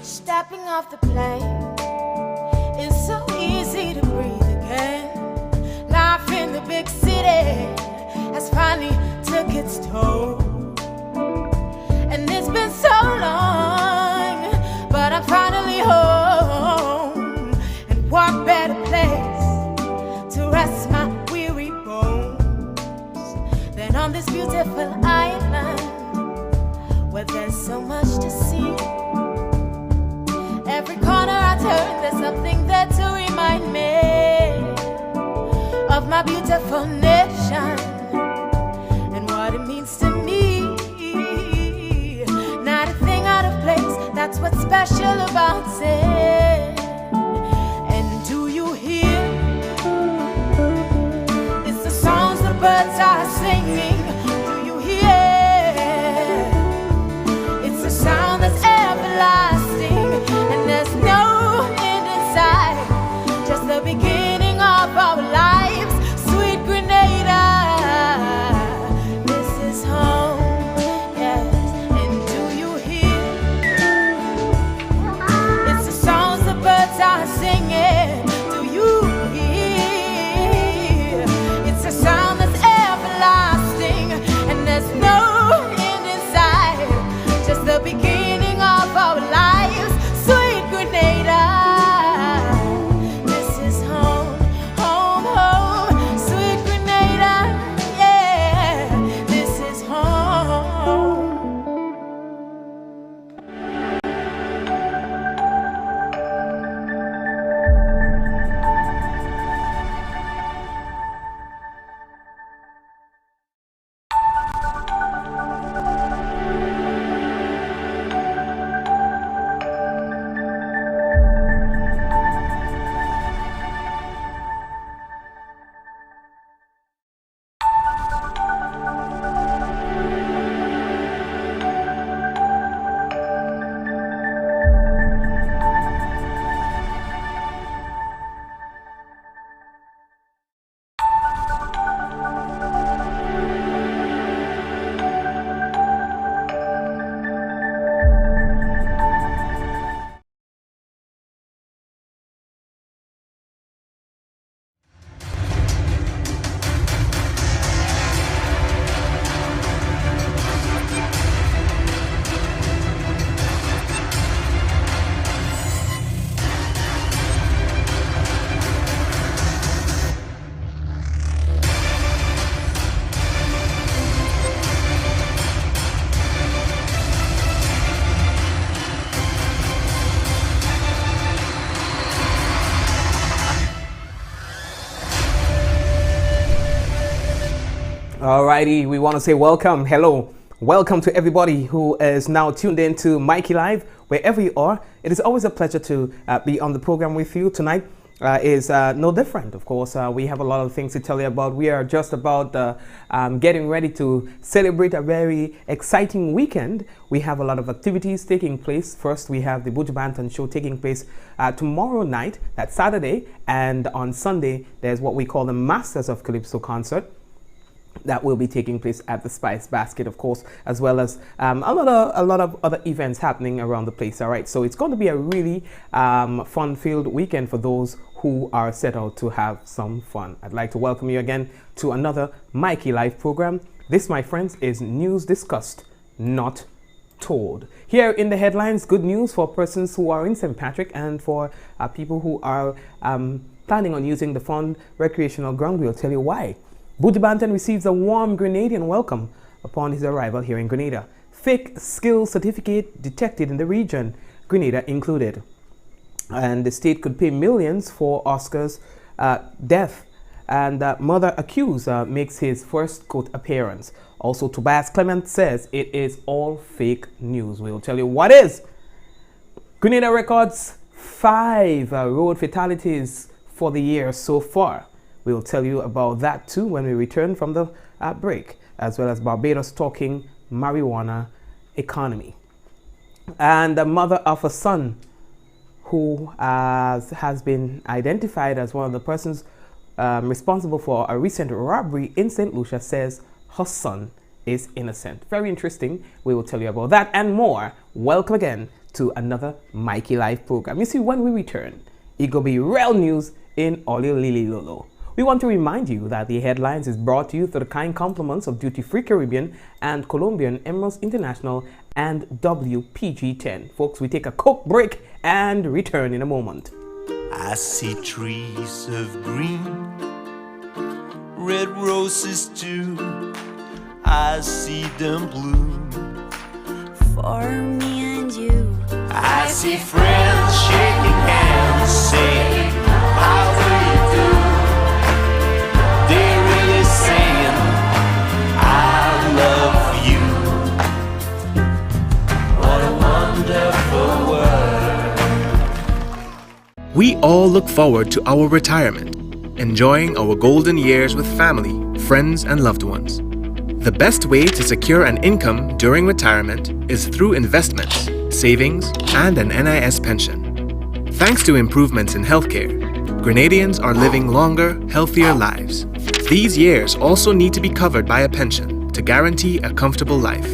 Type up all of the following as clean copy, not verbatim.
Stepping off the plane, it's so easy to breathe again. Life in the big city has finally took its toll. And it's been so long, but I'm finally home. And what better place to rest my weary bones than on this beautiful island where there's so much to see. Every corner I turn, there's something there to remind me of my beautiful nation and what it means to me. Not a thing out of place, that's what's special about it. And do you hear? It's the songs the birds are singing. Do you hear? It's a sound that's everlasting. And there's no end in sight, just the beginning of our lives. Sweet Grenada, this is home, yes. And do you hear? It's the songs the birds are singing. Do you hear? It's a sound that's everlasting, and there's no end in sight, just the beginning of our lives. Sweet Grenada, this is home, home, home. Sweet Grenada, yeah, this is home. Alrighty, we want to say welcome, hello, welcome to everybody who is now tuned in to Mikey Live, wherever you are. It is always a pleasure to be on the program with you. Tonight is no different, of course. We have a lot of things to tell you about. We are just about getting ready to celebrate a very exciting weekend. We have a lot of activities taking place. First, we have the Buju Banton show taking place tomorrow night, that's Saturday, and on Sunday, there's what we call the Masters of Calypso concert. That will be taking place at the Spice Basket, of course, as well as a lot of other events happening around the place. All right, so it's going to be a really fun-filled weekend for those who are set out to have some fun. I'd like to welcome you again to another Mikey Live program. This, my friends, is news discussed, not told. Here in the headlines, good news for persons who are in St. Patrick and for people who are planning on using the fund recreational ground. We'll tell you why. Buju Banton receives a warm Grenadian welcome upon his arrival here in Grenada. Fake skill certificate detected in the region, Grenada included. And the state could pay millions for Oscar's death. And mother accused makes his first court appearance. Also, Tobias Clement says it is all fake news. We'll tell you what is. Grenada records 5 road fatalities for the year so far. We'll tell you about that too when we return from the break, as well as Barbados talking marijuana economy. And the mother of a son who has been identified as one of the persons responsible for a recent robbery in St. Lucia, says her son is innocent. Very interesting. We will tell you about that and more. Welcome again to another Mikey Live program. You see, when we return, it will be real news in Olio Lili Lolo. We want to remind you that the headlines is brought to you through the kind compliments of Duty Free Caribbean and Colombian Emeralds International and WPG10. Folks, we take a quick break and return in a moment. I see trees of green, red roses too. I see them bloom for me and you. I see friends shaking hands, saying, how do you do? They're really saying, I love you. What a wonderful world. We all look forward to our retirement, enjoying our golden years with family, friends, and loved ones. The best way to secure an income during retirement is through investments, savings, and an NIS pension. Thanks to improvements in healthcare, Grenadians are living longer, healthier lives. These years also need to be covered by a pension to guarantee a comfortable life.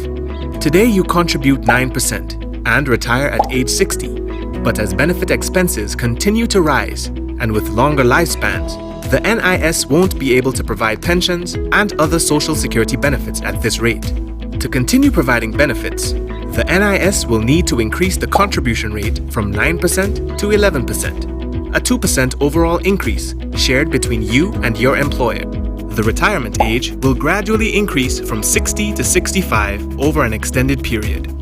Today you contribute 9% and retire at age 60, but as benefit expenses continue to rise and with longer lifespans, the NIS won't be able to provide pensions and other social security benefits at this rate. To continue providing benefits, the NIS will need to increase the contribution rate from 9% to 11%, a 2% overall increase shared between you and your employer. The retirement age will gradually increase from 60 to 65 over an extended period.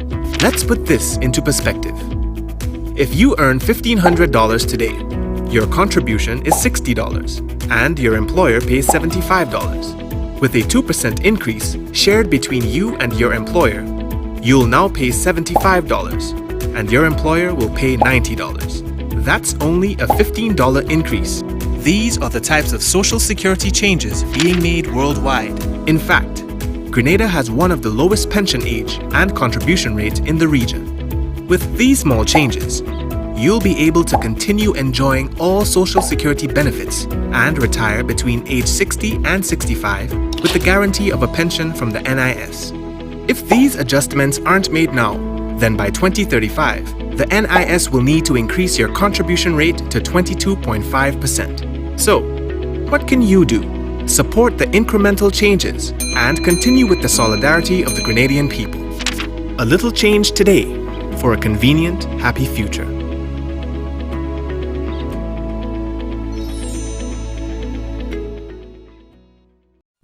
Let's put this into perspective. If you earn $1,500 today, your contribution is $60 and your employer pays $75. With a 2% increase shared between you and your employer, you'll now pay $75 and your employer will pay $90. That's only a $15 increase. These are the types of social security changes being made worldwide. In fact, Grenada has one of the lowest pension age and contribution rate in the region. With these small changes, you'll be able to continue enjoying all social security benefits and retire between age 60 and 65 with the guarantee of a pension from the NIS. If these adjustments aren't made now, then by 2035, the NIS will need to increase your contribution rate to 22.5%. So, what can you do? Support the incremental changes and continue with the solidarity of the Grenadian people. A little change today for a convenient, happy future.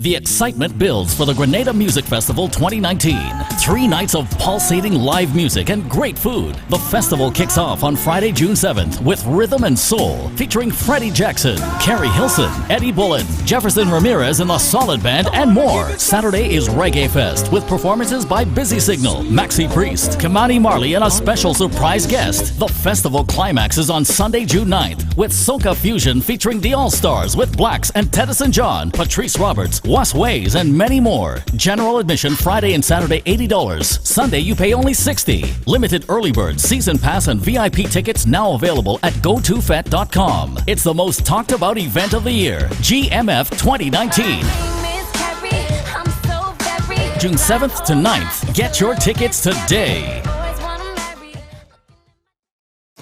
The excitement builds for the Grenada Music Festival 2019. 3 nights of pulsating live music and great food. The festival kicks off on Friday, June 7th with Rhythm and Soul featuring Freddie Jackson, Carrie Hilson, Eddie Bullen, Jefferson Ramirez and the Solid Band, and more. Saturday is Reggae Fest with performances by Busy Signal, Maxi Priest, Kamani Marley, and a special surprise guest. The festival climaxes on Sunday, June 9th with Soca Fusion featuring the All-Stars with Blacks and Teddyson John, Patrice Roberts, Was Ways, and many more. General admission Friday and Saturday $80. Sunday you pay only $60. Limited early bird, season pass, and VIP tickets now available at gotofet.com. It's the most talked about event of the year, GMF 2019. June 7th to 9th. Get your tickets today.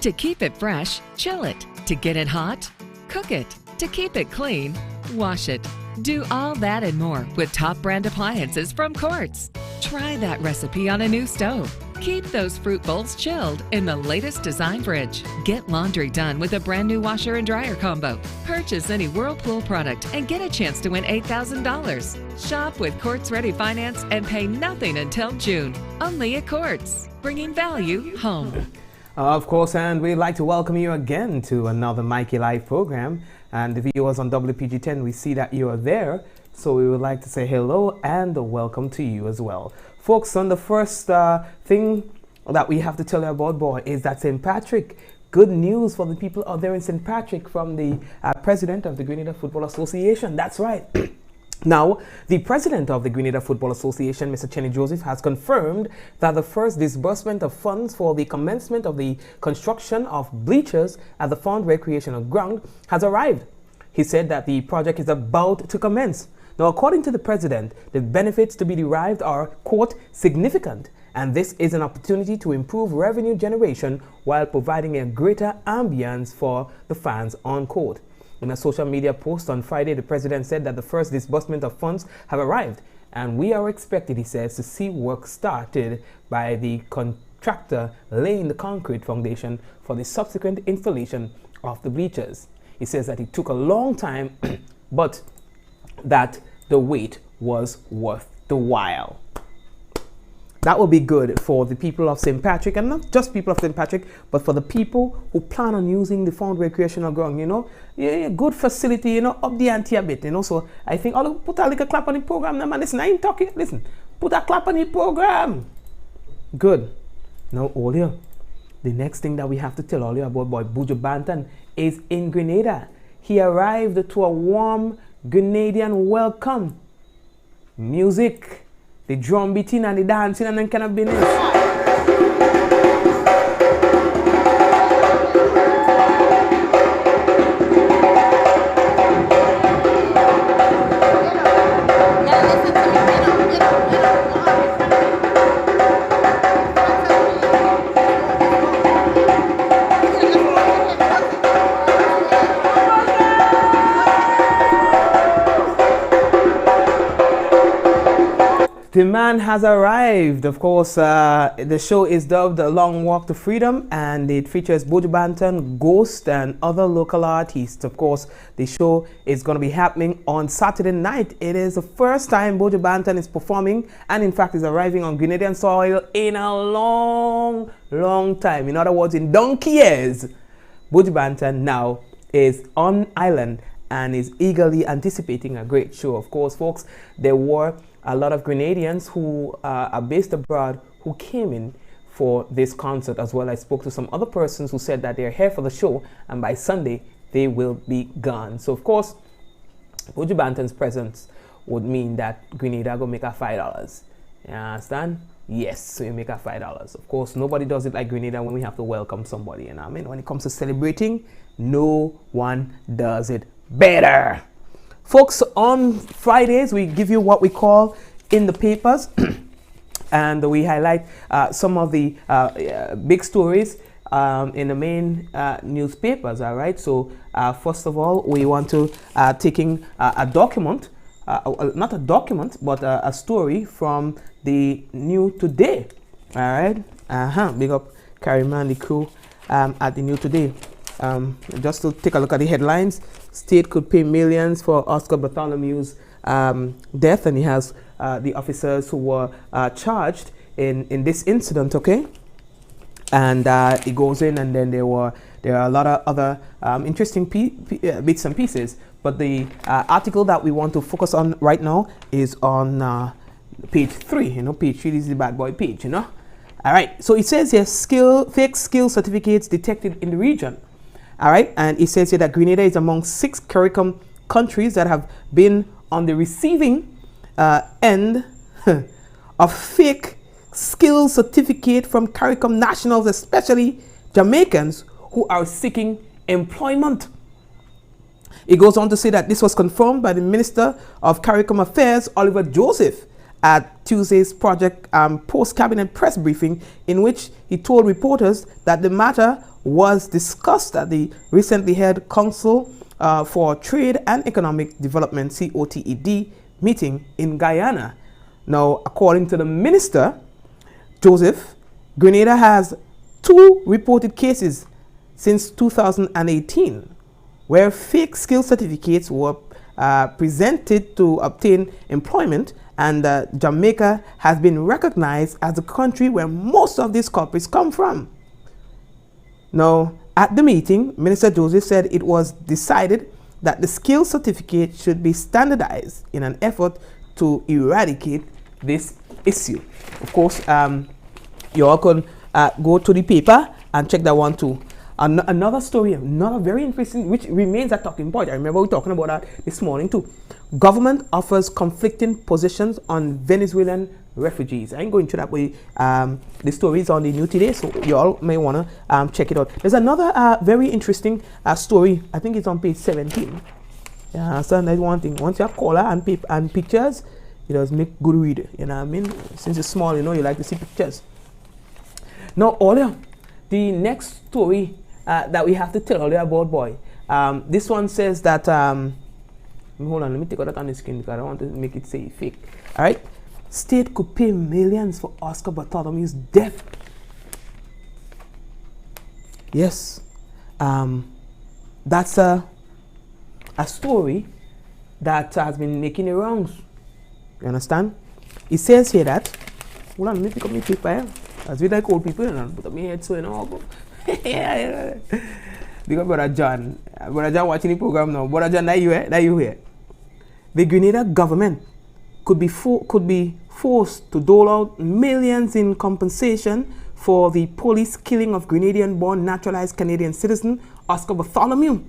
To keep it fresh, chill it. To get it hot, cook it. To keep it clean, wash it. Do all that and more with top brand appliances from Quartz. Try that recipe on a new stove. Keep those fruit bowls chilled in the latest design fridge. Get laundry done with a brand new washer and dryer combo. Purchase any Whirlpool product and get a chance to win $8,000. Shop with Quartz Ready Finance and pay nothing until June. Only at Quartz, bringing value home. Of course, and we'd like to welcome you again to another Mikey Live program. And the viewers on WPG10, we see that you are there. So we would like to say hello and welcome to you as well. Folks, on the first thing that we have to tell you about, boy, is that St. Patrick. Good news for the people out there in St. Patrick from the president of the Grenada Football Association. That's right. Now, the president of the Grenada Football Association, Mr. Chenny Joseph, has confirmed that the first disbursement of funds for the commencement of the construction of bleachers at the Fond Recreational Ground has arrived. He said that the project is about to commence. Now, according to the president, the benefits to be derived are, quote, significant, and this is an opportunity to improve revenue generation while providing a greater ambience for the fans on court. In a social media post on Friday, the president said that the first disbursement of funds have arrived, and we are expected, he says, to see work started by the contractor laying the concrete foundation for the subsequent installation of the bleachers. He says that it took a long time, but that the wait was worth the while. That will be good for the people of St. Patrick, and not just people of St. Patrick, but for the people who plan on using the Fond Recreational Ground, good facility, up the ante a bit, So I think I'll put a little clap on the program now, man. Listen, I ain't talking, listen, put a clap on the program. Good. Now, all you, the next thing that we have to tell all you about boy Buju Banton is in Grenada. He arrived to a warm Grenadian welcome. Music, the drum beating and the dancing and then kind of business. The man has arrived. Of course, the show is dubbed A Long Walk to Freedom, and it features Buju Banton, Ghost, and other local artists. Of course, the show is going to be happening on Saturday night. It is the first time Buju Banton is performing, and in fact is arriving on Grenadian soil in a long time. In other words, in donkey years, Buju Banton now is on island and is eagerly anticipating a great show. Of course, folks, there were a lot of Grenadians who are based abroad who came in for this concert as well. I spoke to some other persons who said that they're here for the show and by Sunday they will be gone. So of course, Buju Banton's presence would mean that Grenada go make a $5. You understand? Yes, so you make a $5. Of course, nobody does it like Grenada when we have to welcome somebody. And I mean, when it comes to celebrating, no one does it better. Folks, on Fridays, we give you what we call In the Papers, and we highlight some of the big stories in the main newspapers, all right? So, first of all, we want to taking a document, not a document, but a story from the New Today, all right? Big up Carrie the crew at the New Today. Just to take a look at the headlines, state could pay millions for Oscar Bartholomew's death, and he has the officers who were charged in this incident, okay? And it goes in, and then there are a lot of other interesting bits and pieces. But the article that we want to focus on right now is on page 3. Page 3 is the bad boy page, All right, so it says here, fake skill certificates detected in the region. All right, and it says here that Grenada is among 6 CARICOM countries that have been on the receiving end of fake skill certificate from CARICOM nationals, especially Jamaicans who are seeking employment. It goes on to say that this was confirmed by the Minister of CARICOM Affairs, Oliver Joseph, at Tuesday's Project post-cabinet press briefing, in which he told reporters that the matter was discussed at the recently held Council for Trade and Economic Development, COTED, meeting in Guyana. Now, according to the Minister, Joseph, Grenada has 2 reported cases since 2018 where fake skill certificates were presented to obtain employment, and Jamaica has been recognized as the country where most of these culprits come from. Now, at the meeting, Minister Joseph said it was decided that the skill certificate should be standardized in an effort to eradicate this issue. Of course, you all can go to the paper and check that one too. Another story, another very interesting, which remains a talking point. I remember we were talking about that this morning too. Government offers conflicting positions on Venezuelan refugees. I ain't going to that way. The story is on the new today, so you all may want to check it out. There's another very interesting story. I think it's on page 17. Yeah, so that's one thing. Once you have color and paper and pictures, it does make good read. You know what I mean? Since it's small, you know, you like to see pictures. Now, earlier, the next story that we have to tell earlier about, boy. This one says that, hold on, let me take out that on the screen because I don't want to make it say fake. All right? State could pay millions for Oscar Bartholomew's death. Yes. That's a story that has been making the rounds. You understand? It says here that, hold on, let me pick up my paper. As we like old people, and put up my head so you know. Yeah. Because Brother John watching the program now. Brother John, that you here. The Grenada government could be forced to dole out millions in compensation for the police killing of Grenadian-born naturalized Canadian citizen Oscar Bartholomew,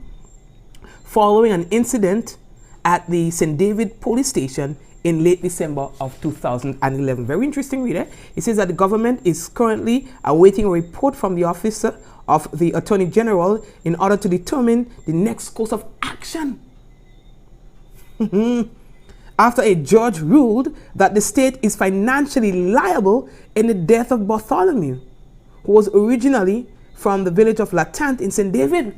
following an incident at the St. David police station in late December of 2011. Very interesting reader. It says that the government is currently awaiting a report from the officer of the Attorney General in order to determine the next course of action. After a judge ruled that the state is financially liable in the death of Bartholomew, who was originally from the village of Latant in St. David.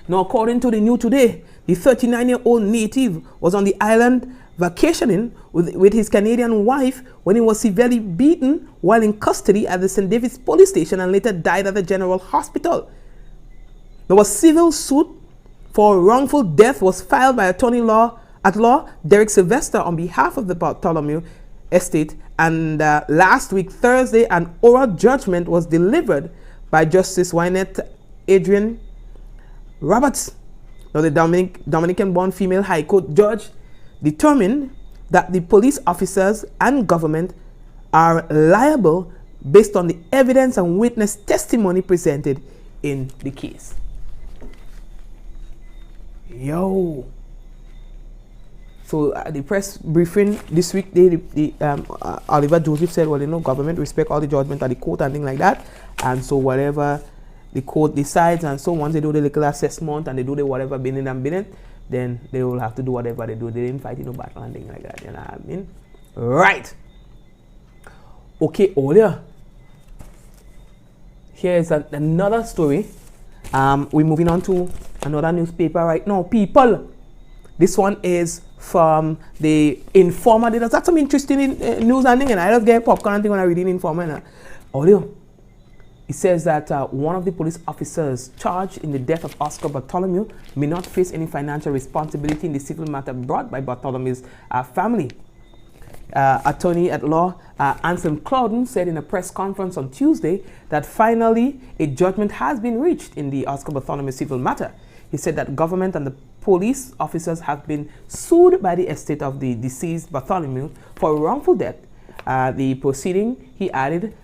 Now, according to the New Today, the 39-year-old native was on the island vacationing with his Canadian wife when he was severely beaten while in custody at the St. David's police station and later died at the General Hospital. There was civil suit for wrongful death was filed by attorney at law Derek Sylvester on behalf of the Bartholomew estate, and last week, Thursday, an oral judgment was delivered by Justice Wynette Adrian Roberts. Now, the Dominican-born female High Court judge determined that the police officers and government are liable based on the evidence and witness testimony presented in the case. Yo. So the press briefing this week, Oliver Joseph said, well, you know, government respect all the judgment of the court and things like that. And so whatever the court decides, and so once they do the legal assessment and they do the whatever bidding and bidding, then they will have to do whatever they do. They didn't fight in no battle and things like that. You know what I mean? Right. Okay, earlier. Here's another story. We're moving on to another newspaper right now. People. This one is from the Informer. There's some interesting news and thing, and I just get popcorn and thing when I read in Informer. Audio. It says that one of the police officers charged in the death of Oscar Bartholomew may not face any financial responsibility in the civil matter brought by Bartholomew's family. Attorney at law Anselm Clouden said in a press conference on Tuesday that finally a judgment has been reached in the Oscar Bartholomew civil matter. He said that government and the police officers have been sued by the estate of the deceased Bartholomew for wrongful death. The proceeding, he added,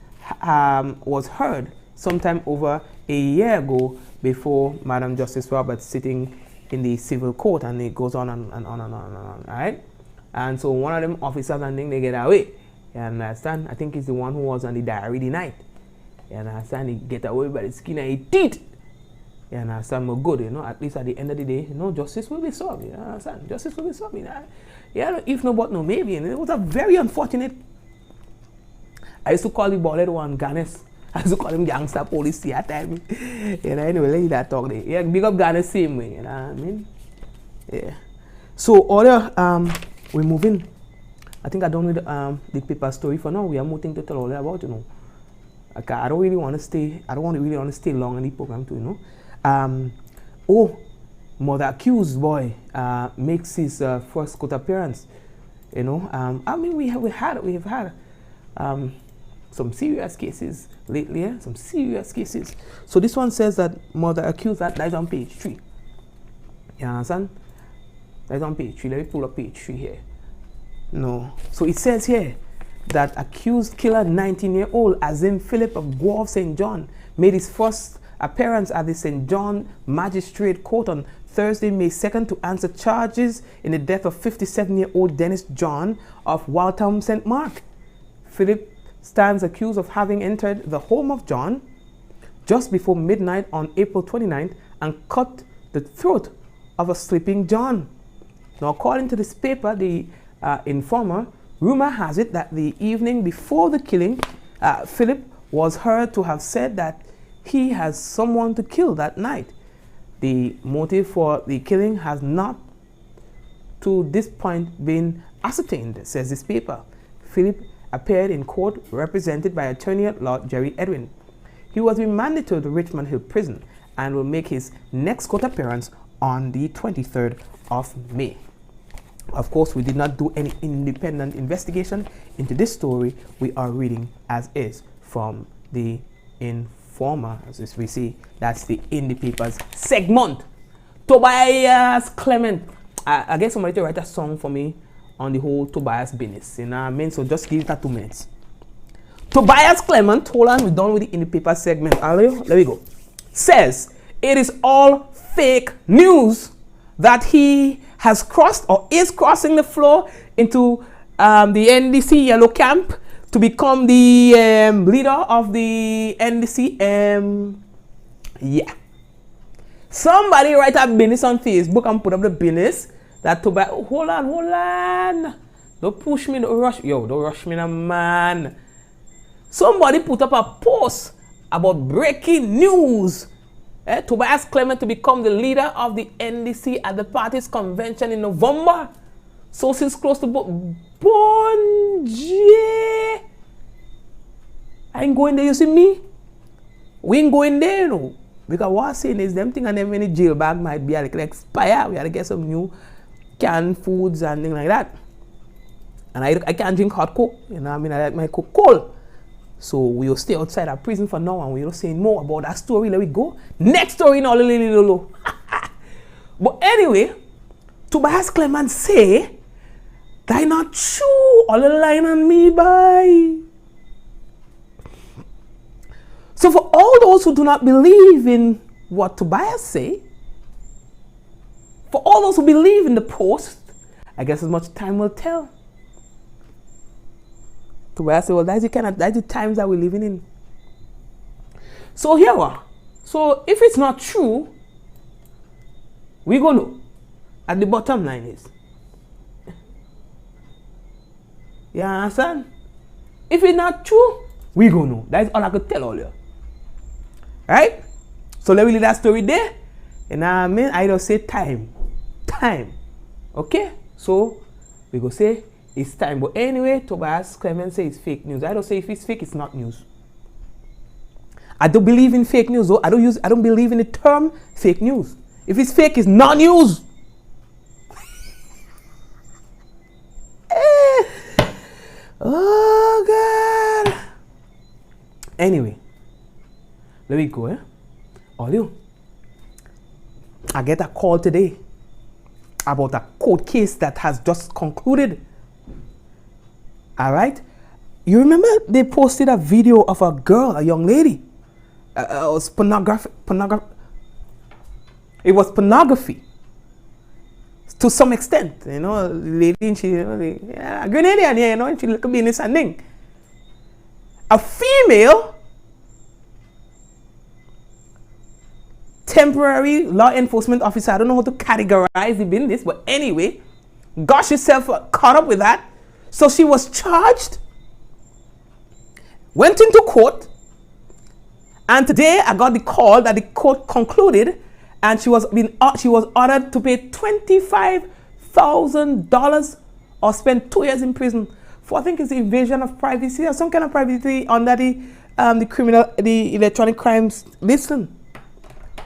was heard sometime over a year ago before Madam Justice Roberts sitting in the civil court, and it goes on and on and on and on, all right? And so one of them officers, and then they get away. You understand? I think it's the one who was on the diary the night. You understand? He get away by the skin of his teeth. You understand? But good, you know, at least at the end of the day, you know, justice will be served. You understand? Justice will be served. You know? Yeah, if no, but no, maybe. And it was a very unfortunate. I used to call the bullet one Ganes. I used to call him gangster police at time. You know, anyway, let that talk there. Yeah, big up Ganes same way, you know what I mean? Yeah. So, other, we're moving. I think I done with the paper story for now. We have more things to tell all about, you know. Okay, I don't really want to stay long in the program too, you know. Mother accused boy makes his first court appearance. You know, I mean we have had some serious cases lately, yeah? Some serious cases. So this one says that mother accused, that is on page 3. You understand? That's on page 3. Let me pull up page 3 here. No. So it says here that accused killer 19-year-old Azim Philip of Guelph St. John made his first appearance at the St. John Magistrate Court on Thursday, May 2nd to answer charges in the death of 57-year-old Dennis John of Waltham St. Mark. Philip stands accused of having entered the home of John just before midnight on April 29th and cut the throat of a sleeping John. Now, according to this paper, the Informer, rumor has it that the evening before the killing, Philip was heard to have said that he has someone to kill that night. The motive for the killing has not to this point been ascertained, says this paper. Philip appeared in court represented by Attorney at Law Jerry Edwin. He was remanded to the Richmond Hill Prison and will make his next court appearance on the 23rd of May. Of course, we did not do any independent investigation into this story. We are reading as is from the Informer, as we see. That's the Indie Papers segment. Tobias Clement. I guess somebody to write a song for me on the whole Tobias business. You know what I mean? So just give it 2 minutes. Tobias Clement, hold on, we're done with the Indie Paper segment. There we go. Says it is all fake news that he has crossed or is crossing the floor into the NDC Yellow Camp to become the leader of the NDC. Yeah. Somebody write a business on Facebook and put up the business that Tobias. Oh, hold on. Don't push me, don't rush. Yo, don't rush me, man. Somebody put up a post about breaking news. Tobias Clement to become the leader of the NDC at the party's convention in November. Sources close to Bonje. I ain't going there, you see me? We ain't going there, you know. Because what I'm saying is, them thing and them in the jail bag might be like expire. We have to get some new canned foods and things like that. And I can't drink hot coke. You know what I mean? I like my coke cold. So we'll stay outside our prison for now and we'll say more about that story. Let we go. Next story now. But anyway, Tobias Clement say that not true. All the line on me, bye. So for all those who do not believe in what Tobias say, for all those who believe in the post, I guess as much time will tell. Tobias say, well, that's the times that we're living in. So here we are. So if it's not true, we go know. At the bottom line is, you understand? If it's not true, we go know. That's all I could tell all you. Right? So let me leave that story there. And I mean, I don't say time. Okay? So we go say it's time. But anyway, Tobias Clement say it's fake news. I don't say if it's fake, it's not news. I don't believe in fake news though. I don't believe in the term fake news. If it's fake, it's not news. Oh God. Anyway, let me go. All you. I get a call today about a court case that has just concluded. All right. You remember they posted a video of a girl, a young lady. It was pornography. It was pornography. To some extent, you know, lady, and she, you know, a Grenadian here, you know, and she look at business and thing. A female temporary law enforcement officer, I don't know how to categorize the business, but anyway, got herself caught up with that. So she was charged, went into court, and today I got the call that the court concluded, and she was ordered to pay $25,000 or spend 2 years in prison for, I think it's invasion of privacy or some kind of privacy under the electronic crimes. Listen,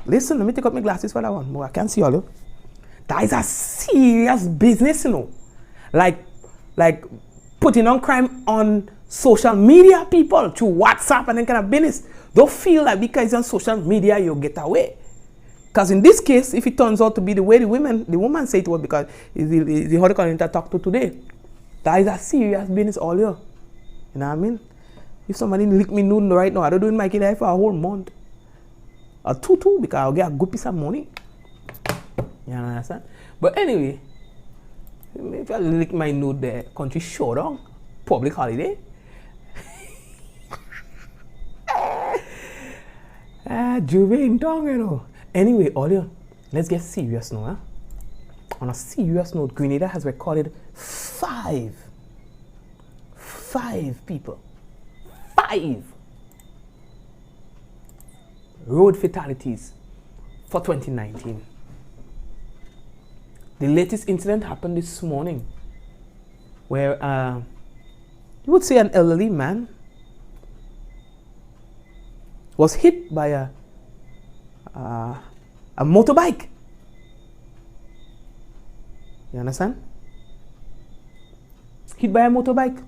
let me take out my glasses for that one. Boy, I can't see all of. That is a serious business, you know. Like putting on crime on social media, people, through WhatsApp and that kind of business. Don't feel like because it's on social media you'll get away. Because in this case, if it turns out to be the way the woman said it was, because it's the horticulture I talked to today, that is a serious business all year. You know what I mean? If somebody lick me nude right now, I don't do it Mikey Life for a whole month. Or two, because I'll get a good piece of money. You understand? But anyway, if I lick my nude there, country showdown, public holiday. Juve in tongue, you know. Anyway, audio, let's get serious now. Huh? On a serious note, Grenada has recorded five people. 5 road fatalities for 2019. The latest incident happened this morning where you would say an elderly man was hit by a motorbike. You understand? Hit by a motorbike.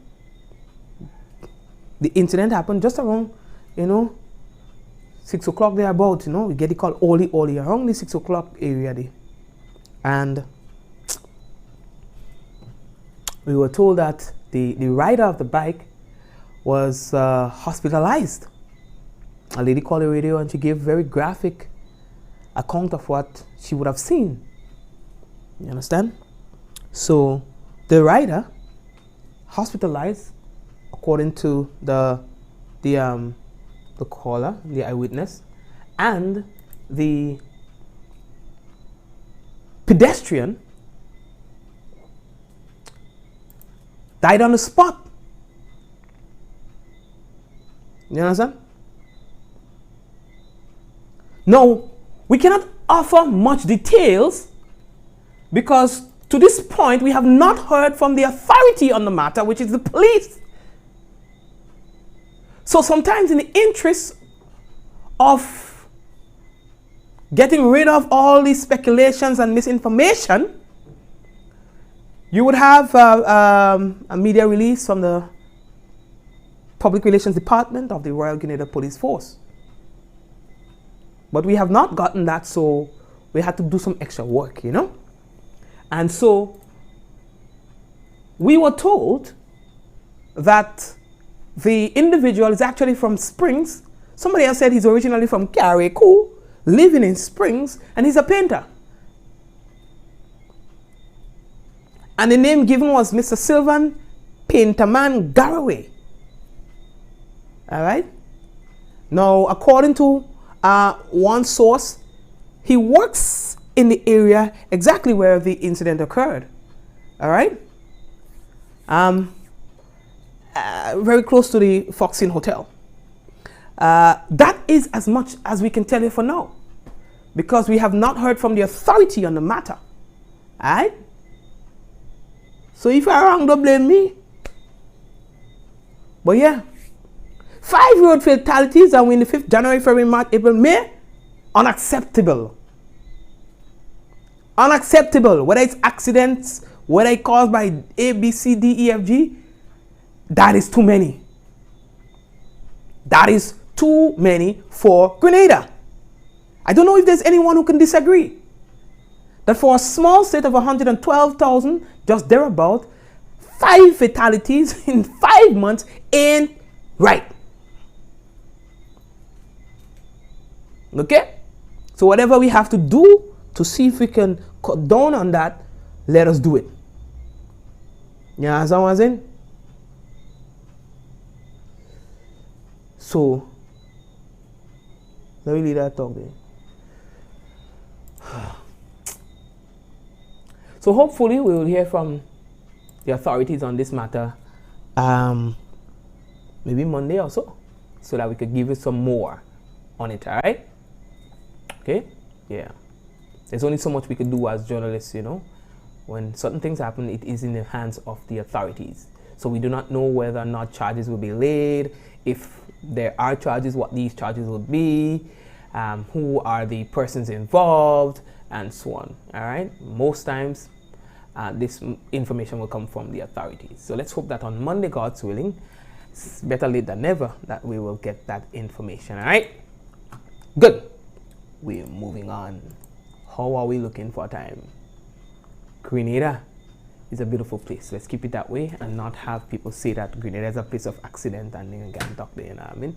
The incident happened just around, 6 o'clock there about, we get it called Oli, around the 6 o'clock area there. And we were told that the rider of the bike was hospitalized. A lady called the radio and she gave very graphic account of what she would have seen. You understand? So the rider hospitalized, according to the caller, the eyewitness, and the pedestrian died on the spot. You understand? No, we cannot offer much details because to this point we have not heard from the authority on the matter, which is the police. So sometimes in the interest of getting rid of all these speculations and misinformation, you would have a media release from the Public Relations Department of the Royal Grenada Police Force. But we have not gotten that, so we had to do some extra work, And so we were told that the individual is actually from Springs. Somebody else said he's originally from Carriacou, living in Springs, and he's a painter. And the name given was Mr. Sylvan Painterman Garraway. All right? Now, according to one source, he works in the area exactly where the incident occurred. All right? Very close to the Fox Inn Hotel. That is as much as we can tell you for now, because we have not heard from the authority on the matter. All right? So if I'm wrong, don't blame me. But yeah, 5 road fatalities and in the 5th, January, February, March, April, May. Unacceptable. Unacceptable. Whether it's accidents, whether it's caused by A, B, C, D, E, F, G, that is too many. That is too many for Grenada. I don't know if there's anyone who can disagree that for a small state of 112,000, just thereabout, 5 fatalities in 5 months ain't right. Okay? So whatever we have to do to see if we can cut down on that, let us do it. You understand what I'm saying? So, let me leave that talk there. So hopefully we will hear from the authorities on this matter maybe Monday or so that we could give you some more on it, all right? Okay? Yeah. There's only so much we could do as journalists, When certain things happen, it is in the hands of the authorities. So we do not know whether or not charges will be laid, if there are charges, what these charges will be, who are the persons involved, and so on, all right? Most times, this information will come from the authorities. So let's hope that on Monday, God's willing, it's better late than never, that we will get that information, all right? Good. We're moving on. How are we looking for time? Grenada It's a beautiful place. Let's keep it that way and not have people say that Grenada is a place of accident and they can talk there, you know what I mean?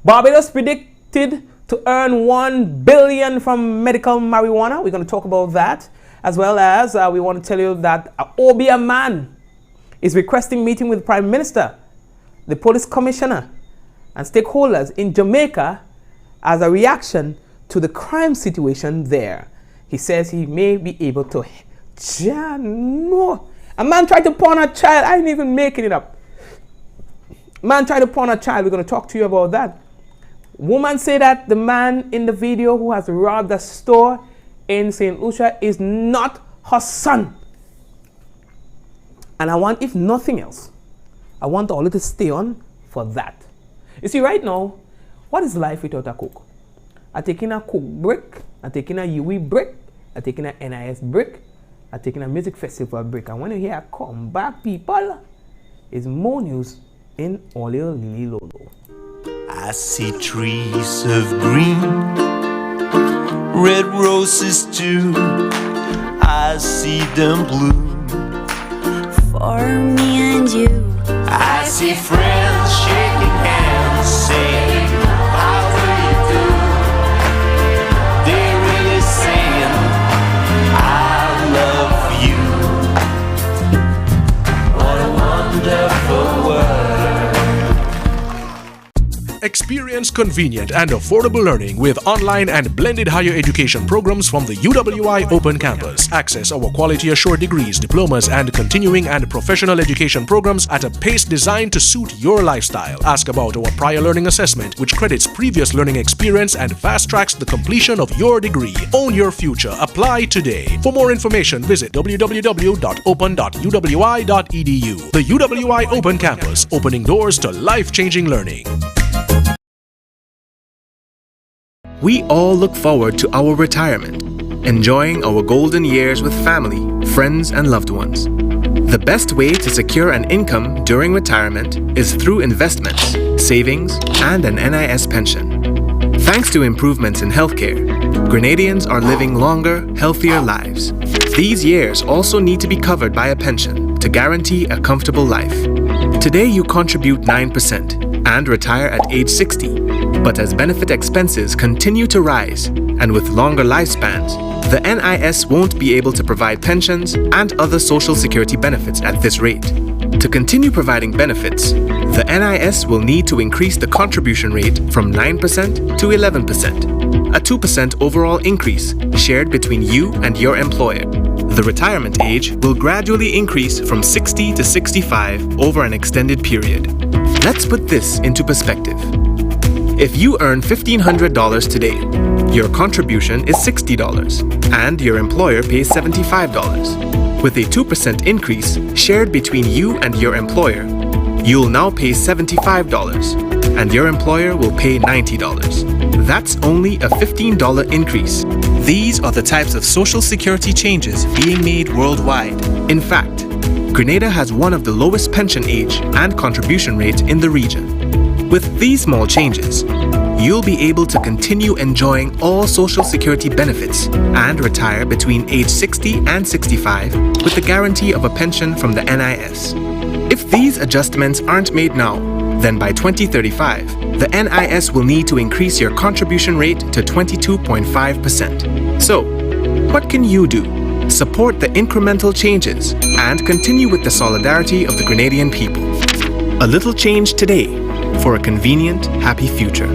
Barbados predicted to earn $1 billion from medical marijuana. We're going to talk about that, as well as we want to tell you that Obia man is requesting meeting with the Prime Minister, the police commissioner, and stakeholders in Jamaica as a reaction to the crime situation there. He says he may be able to... No. A man tried to pawn a child. I ain't even making it up. Man tried to pawn a child. We're going to talk to you about that. Woman say that the man in the video who has robbed a store in St. Lucia is not her son. And I want, if nothing else, I want all of it to stay on for that. You see, right now, what is life without a cook? I take in a cook brick, I take in a UE brick, I take in a NIS brick, I take in a music festival break, and when you hear come back, people, it's more news in Oleo Lili Lolo. I see trees of green, red roses too. I see them bloom For me and you. I see friends shaking hands, saying, how do you do? They're really saying, I love you. What a wonderful world. Experience convenient and affordable learning with online and blended higher education programs from the UWI Open Campus. Access our quality assured degrees, diplomas, and continuing and professional education programs at a pace designed to suit your lifestyle. Ask about our prior learning assessment, which credits previous learning experience and fast tracks the completion of your degree. Own your future. Apply today. For more information, visit www.open.uwi.edu. The UWI Open Campus, opening doors to life-changing learning. We all look forward to our retirement, enjoying our golden years with family, friends, and loved ones. The best way to secure an income during retirement is through investments, savings, and an NIS pension. Thanks to improvements in healthcare, Grenadians are living longer, healthier lives. These years also need to be covered by a pension to guarantee a comfortable life. Today you contribute 9% and retire at age 60. But as benefit expenses continue to rise, and with longer lifespans, the NIS won't be able to provide pensions and other social security benefits at this rate. To continue providing benefits, the NIS will need to increase the contribution rate from 9% to 11%, a 2% overall increase shared between you and your employer. The retirement age will gradually increase from 60 to 65 over an extended period. Let's put this into perspective. If you earn $1,500 today, your contribution is $60 and your employer pays $75. With a 2% increase shared between you and your employer, you'll now pay $75 and your employer will pay $90. That's only a $15 increase. These are the types of social security changes being made worldwide. In fact, Grenada has one of the lowest pension age and contribution rate in the region. With these small changes, you'll be able to continue enjoying all social security benefits and retire between age 60 and 65 with the guarantee of a pension from the NIS. If these adjustments aren't made now, then by 2035, the NIS will need to increase your contribution rate to 22.5%. So, what can you do? Support the incremental changes and continue with the solidarity of the Grenadian people. A little change today for a convenient, happy future.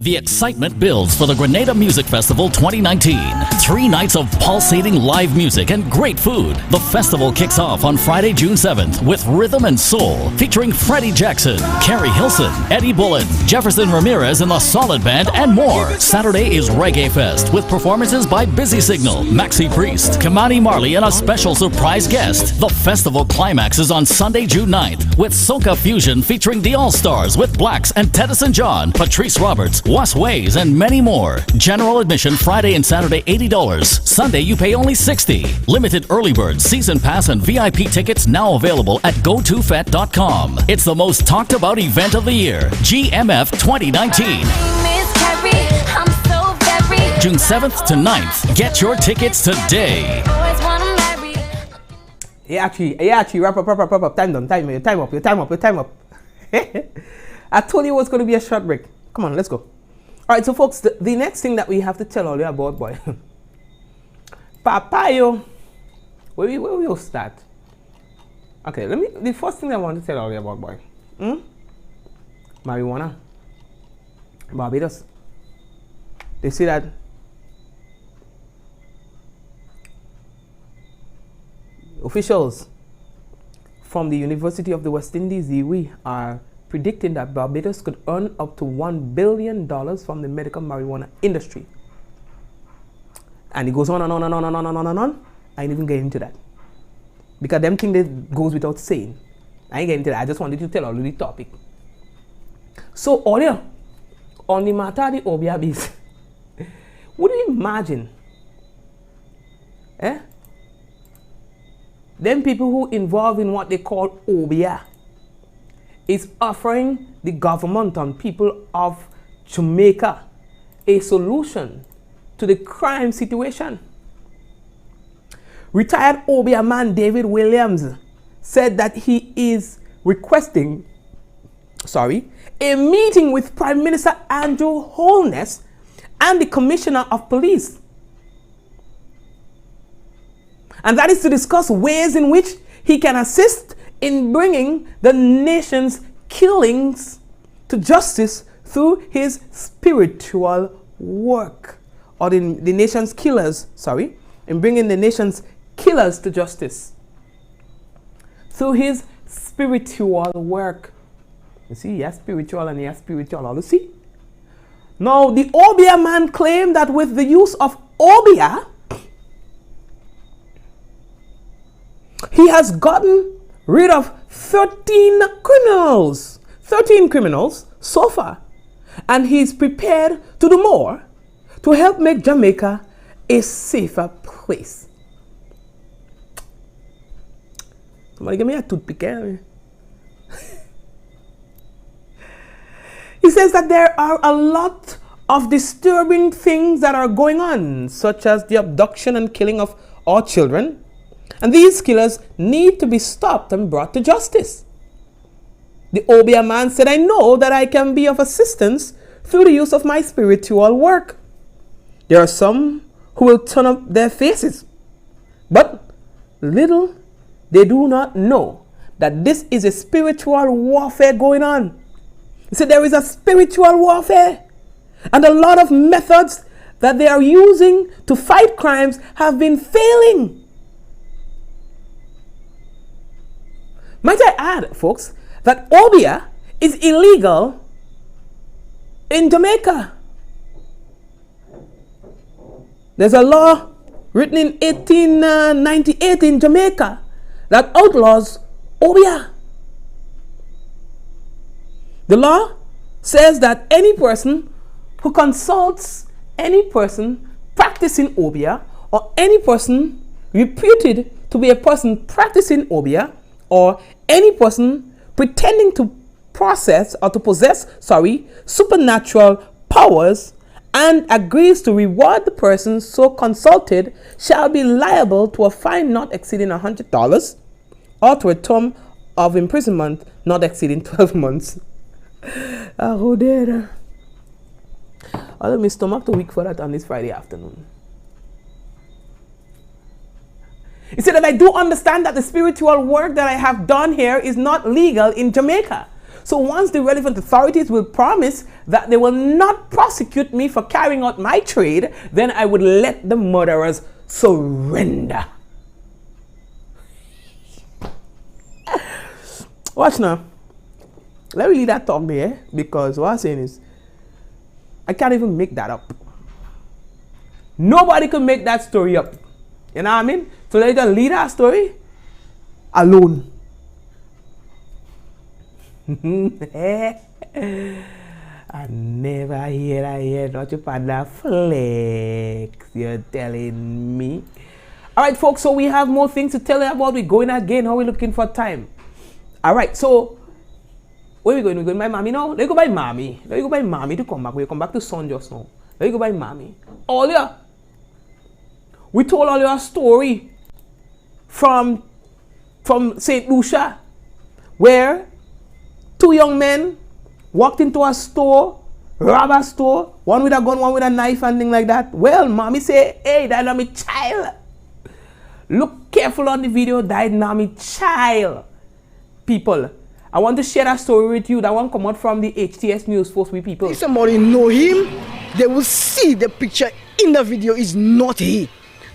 The excitement builds for the Grenada Music Festival 2019. 3 nights of pulsating live music and great food. The festival kicks off on Friday, June 7th with Rhythm and Soul featuring Freddie Jackson, Carrie Hilson, Eddie Bullen, Jefferson Ramirez and the Solid Band, and more. Saturday is Reggae Fest with performances by Busy Signal, Maxi Priest, Kamani Marley, and a special surprise guest. The festival climaxes on Sunday, June 9th with Soca Fusion featuring the All-Stars with Blacks and Teddyson John, Patrice Roberts, Was Ways, and many more. General admission Friday and Saturday $80. Sunday you pay only $60. Limited early bird, season pass, and VIP tickets now available at gotofet.com. It's the most talked about event of the year, GMF 2019. Miss Carrie, I'm so June 7th to 9th. Get your tickets today. Always wanna marry. Yeah, actually, wrap up. Time up. I told you it was going to be a short break. Come on, let's go. All right, so folks, the next thing that we have to tell all you about, boy. Papayo. Where we will start? Okay, the first thing I want to tell all you about, boy. Marijuana. Barbados. They say that officials from the University of the West Indies, we are predicting that Barbados could earn up to $1 billion from the medical marijuana industry. And it goes on and on and on and on and on and on. I ain't even getting into that. Because them thing that goes without saying. I ain't getting into that. I just wanted to tell all of the topic. So earlier, on the matter of the Obia bees, would you imagine? Them people who involved in what they call Obia is offering the government and people of Jamaica a solution to the crime situation. Retired Obia man David Williams said that he is requesting a meeting with Prime Minister Andrew Holness and the Commissioner of Police. And that is to discuss ways in which he can assist in bringing the nation's killings to justice through his spiritual work. Or the nation's killers, in bringing the nation's killers to justice through his spiritual work. You see, he has spiritual and he has spiritual. You see? Now, the Obia man claimed that with the use of Obia, he has gotten rid of 13 criminals. 13 criminals so far. And he's prepared to do more to help make Jamaica a safer place. Somebody give me a toothpick. He says that there are a lot of disturbing things that are going on, such as the abduction and killing of our children. And these killers need to be stopped and brought to justice. The Obia man said, I know that I can be of assistance through the use of my spiritual work. There are some who will turn up their faces, but little they do not know that this is a spiritual warfare going on. He said there is a spiritual warfare, and a lot of methods that they are using to fight crimes have been failing. Might I add, folks, that Obia is illegal in Jamaica. There's a law written in 1898 in Jamaica that outlaws Obia. The law says that any person who consults any person practicing Obia, or any person reputed to be a person practicing Obia, or any person pretending to possess supernatural powers and agrees to reward the person so consulted shall be liable to a fine not exceeding $100 or to a term of imprisonment not exceeding 12 months. Oh dear. I'll let me stomach to week for that on this Friday afternoon. He said that I do understand that the spiritual work that I have done here is not legal in Jamaica. So once the relevant authorities will promise that they will not prosecute me for carrying out my trade, then I would let the murderers surrender. Watch now. Let me leave that talk there, because what I'm saying is, I can't even make that up. Nobody can make that story up. You know what I mean? So let me just leave that story alone. I never hear not your partner flex. You're telling me. Alright folks, so we have more things to tell you about. We're going again. How are we looking for time? Alright, so where are we going? We're going by mommy now? Let's go by mommy. Let's go by mommy to come back. We'll come back to son just now. There you go by mommy. All ya. We told all your story from St. Lucia, where 2 young men walked into a store, robbed a store, one with a gun, one with a knife and thing like that. Well, mommy say, hey, that not my child. Look careful on the video, that not my child. People, I want to share that story with you. That one come out from the HTS News Force with people. If somebody know him, they will see the picture in the video is not he.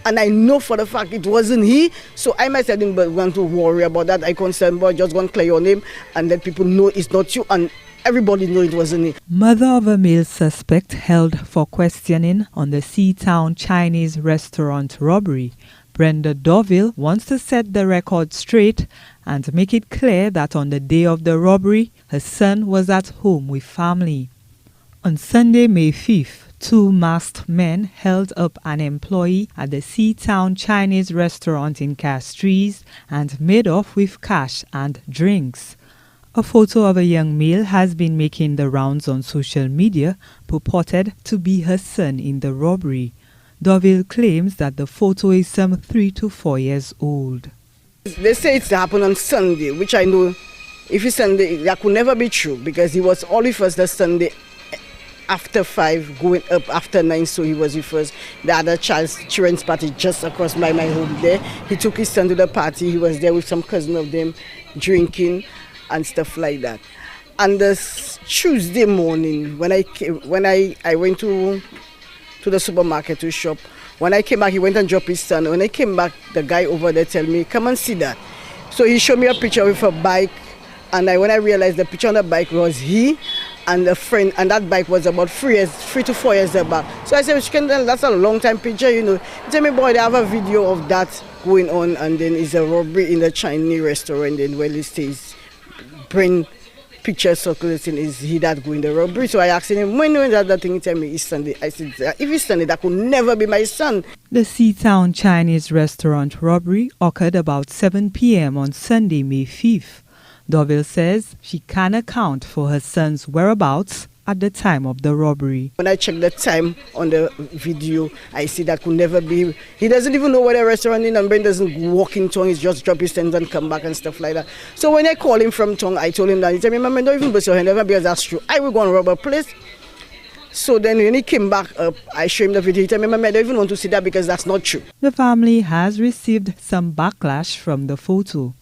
And I know for the fact it wasn't he. So I myself didn't want to worry about that. I concerned about just going to clear your name and let people know it's not you. And everybody know it wasn't he. Mother of a male suspect held for questioning on the Seatown Chinese restaurant robbery, Brenda Doville, wants to set the record straight and make it clear that on the day of the robbery, her son was at home with family. On Sunday, May 5th, 2 masked men held up an employee at the Seatown Chinese restaurant in Castries and made off with cash and drinks. A photo of a young male has been making the rounds on social media, purported to be her son in the robbery. Doville claims that the photo is some 3 to 4 years old. They say it's happened on Sunday, which I know if it's Sunday, that could never be true because he was all with us the Sunday after 5, going up after 9, so he was with us. The other children's party just across my home there. He took his son to the party. He was there with some cousin of them drinking and stuff like that. And this Tuesday morning, when I went to the supermarket to shop, when I came back, he went and dropped his son. When I came back, the guy over there told me, come and see that. So he showed me a picture with a bike, and when I realized the picture on the bike was he and a friend, and that bike was about 3 to 4 years back. So I said, that's a long time picture, you know. He told me, boy, they have a video of that going on, and then it's a robbery in the Chinese restaurant, and well, it says, bring picture circulating, is he that going the robbery? So I asked him, when that thing, he told me it's Sunday. I said, if it's Sunday, that could never be my son. The Seatown Chinese restaurant robbery occurred about 7 p.m. on Sunday, May 5th. Doville says she can account for her son's whereabouts at the time of the robbery. When I check the time on the video, I see that could never be. He doesn't even know where the restaurant is, and Ben doesn't walk in town. He's just drop his things and come back and stuff like that. So when I call him from town, I told him that. He told me, Mama, don't even bust your hand, never because that's true. I will go and rob a place. So then when he came back up, I showed him the video. He told me, Mama, I don't even want to see that because that's not true. The family has received some backlash from the photo.